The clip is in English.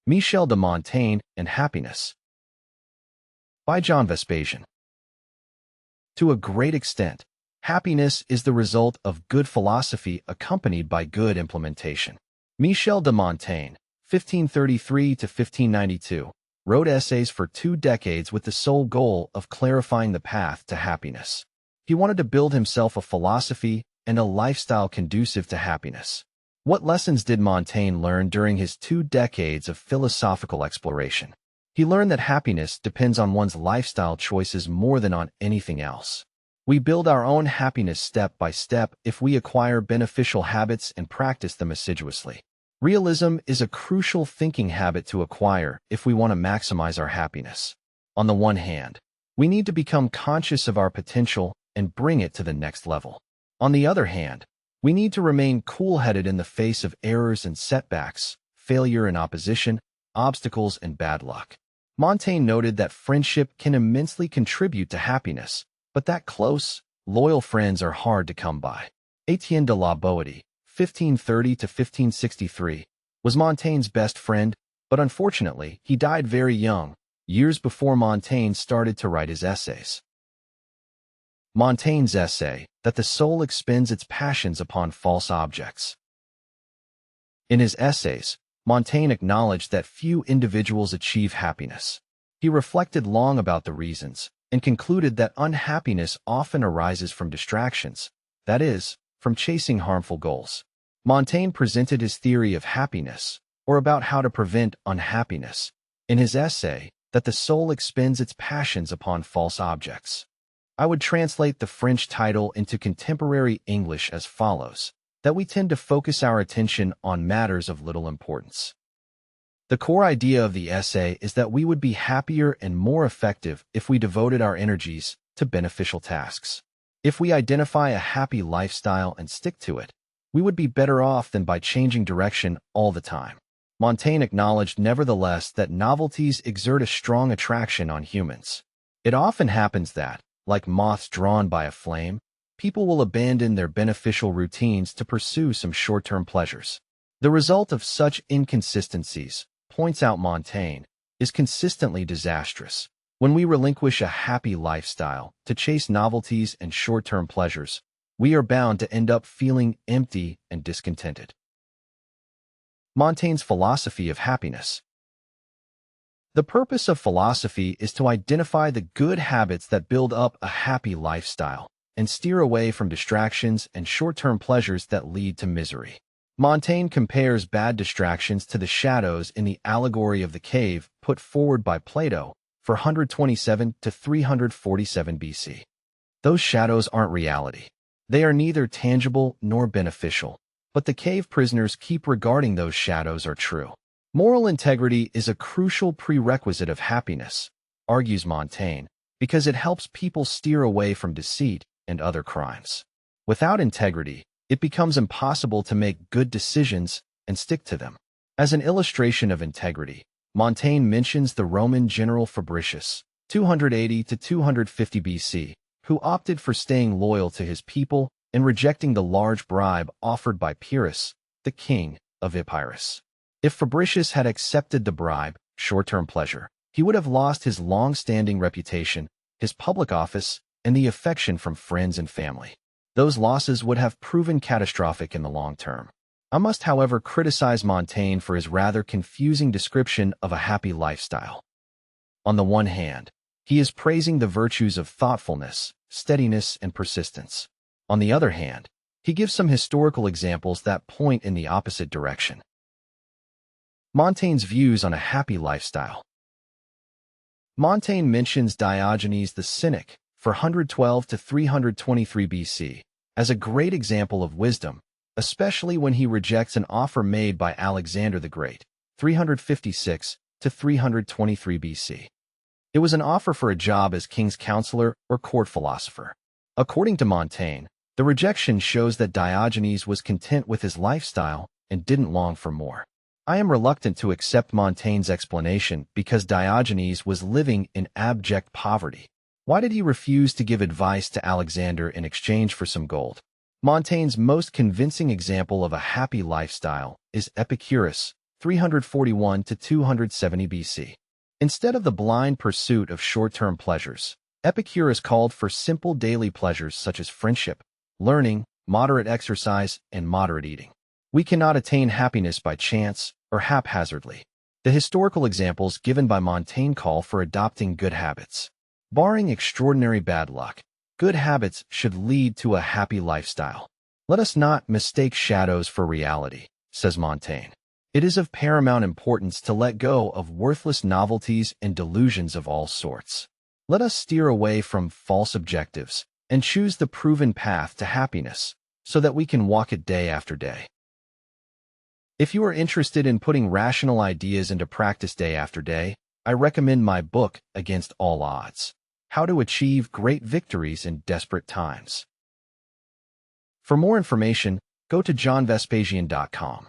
Michel de Montaigne and Happiness by John Vespasian. To a great extent, happiness is the result of good philosophy accompanied by good implementation. Michel de Montaigne, 1533 to 1592, wrote essays for 2 decades with the sole goal of clarifying the path to happiness. He wanted to build himself a philosophy and a lifestyle conducive to happiness. What lessons did Montaigne learn during his 2 decades of philosophical exploration? He learned that happiness depends on one's lifestyle choices more than on anything else. We build our own happiness step by step if we acquire beneficial habits and practice them assiduously. Realism is a crucial thinking habit to acquire if we want to maximize our happiness. On the one hand, we need to become conscious of our potential and bring it to the next level. On the other hand, we need to remain cool-headed in the face of errors and setbacks, failure and opposition, obstacles and bad luck. Montaigne noted that friendship can immensely contribute to happiness, but that close, loyal friends are hard to come by. Etienne de la Boétie, 1530 to 1563, was Montaigne's best friend, but unfortunately, he died very young, years before Montaigne started to write his essays. Montaigne's essay, That the Soul Expends Its Passions Upon False Objects. In his essays, Montaigne acknowledged that few individuals achieve happiness. He reflected long about the reasons, and concluded that unhappiness often arises from distractions, that is, from chasing harmful goals. Montaigne presented his theory of happiness, or about how to prevent unhappiness, in his essay, That the Soul Expends Its Passions Upon False Objects. I would translate the French title into contemporary English as follows: that we tend to focus our attention on matters of little importance. The core idea of the essay is that we would be happier and more effective if we devoted our energies to beneficial tasks. If we identify a happy lifestyle and stick to it, we would be better off than by changing direction all the time. Montaigne acknowledged nevertheless that novelties exert a strong attraction on humans. It often happens that, like moths drawn by a flame, people will abandon their beneficial routines to pursue some short-term pleasures. The result of such inconsistencies, points out Montaigne, is consistently disastrous. When we relinquish a happy lifestyle to chase novelties and short-term pleasures, we are bound to end up feeling empty and discontented. Montaigne's philosophy of happiness. The purpose of philosophy is to identify the good habits that build up a happy lifestyle and steer away from distractions and short-term pleasures that lead to misery. Montaigne compares bad distractions to the shadows in the allegory of the cave put forward by Plato for 127 to 347 BC. Those shadows aren't reality. They are neither tangible nor beneficial, but the cave prisoners keep regarding those shadows are true. Moral integrity is a crucial prerequisite of happiness, argues Montaigne, because it helps people steer away from deceit and other crimes. Without integrity, it becomes impossible to make good decisions and stick to them. As an illustration of integrity, Montaigne mentions the Roman general Fabricius, 280 to 250 BC, who opted for staying loyal to his people and rejecting the large bribe offered by Pyrrhus, the king of Epirus. If Fabricius had accepted the bribe, short-term pleasure, he would have lost his long-standing reputation, his public office, and the affection from friends and family. Those losses would have proven catastrophic in the long term. I must, however, criticize Montaigne for his rather confusing description of a happy lifestyle. On the one hand, he is praising the virtues of thoughtfulness, steadiness, and persistence. On the other hand, he gives some historical examples that point in the opposite direction. Montaigne's views on a happy lifestyle. Montaigne mentions Diogenes the Cynic, for 112 to 323 BC, as a great example of wisdom, especially when he rejects an offer made by Alexander the Great, 356 to 323 BC. It was an offer for a job as king's counselor or court philosopher. According to Montaigne, the rejection shows that Diogenes was content with his lifestyle and didn't long for more. I am reluctant to accept Montaigne's explanation because Diogenes was living in abject poverty. Why did he refuse to give advice to Alexander in exchange for some gold? Montaigne's most convincing example of a happy lifestyle is Epicurus, 341 to 270 BC. Instead of the blind pursuit of short-term pleasures, Epicurus called for simple daily pleasures such as friendship, learning, moderate exercise, and moderate eating. We cannot attain happiness by chance or haphazardly. The historical examples given by Montaigne call for adopting good habits. Barring extraordinary bad luck, good habits should lead to a happy lifestyle. Let us not mistake shadows for reality, says Montaigne. It is of paramount importance to let go of worthless novelties and delusions of all sorts. Let us steer away from false objectives and choose the proven path to happiness so that we can walk it day after day. If you are interested in putting rational ideas into practice day after day, I recommend my book, Against All Odds: How to Achieve Great Victories in Desperate Times. For more information, go to johnvespasian.com.